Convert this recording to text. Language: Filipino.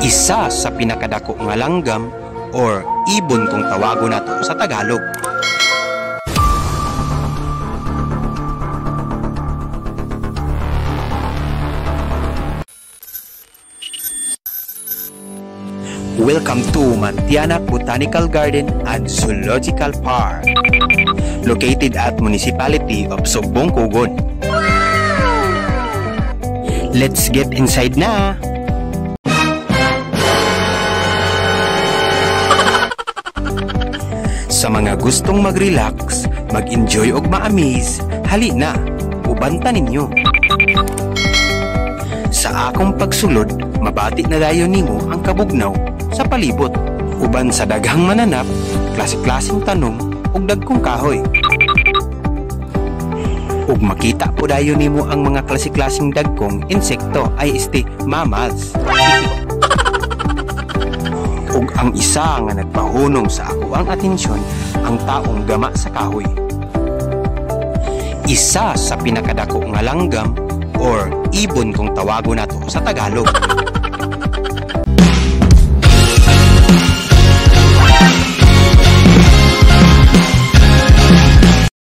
Isa sa pinakadako nga langgam or ibon kung tawagon nato sa Tagalog. Welcome to Mantianak Botanical Garden and Zoological Park, located at Municipality of Sumbong, Kugon. Let's get inside na! Sa mga gustong mag-relax, mag-enjoy og ma-amaze, hali na, ubanta ninyo. Sa akong pagsulod, mabati na dayon nimo ang kabugnaw sa palibot, uban sa daghang mananap, klase-klaseng tanong ug dagkong kahoy. Ug makita po dayon nimo ang mga klase-klaseng dagkong insekto ay mammals. Ug ang isa nga nagpahunong sa ako ang atensyon, ang taong gama sa kahoy. Isa sa pinakadako nga langgam or ibon kung tawagon nato sa Tagalog.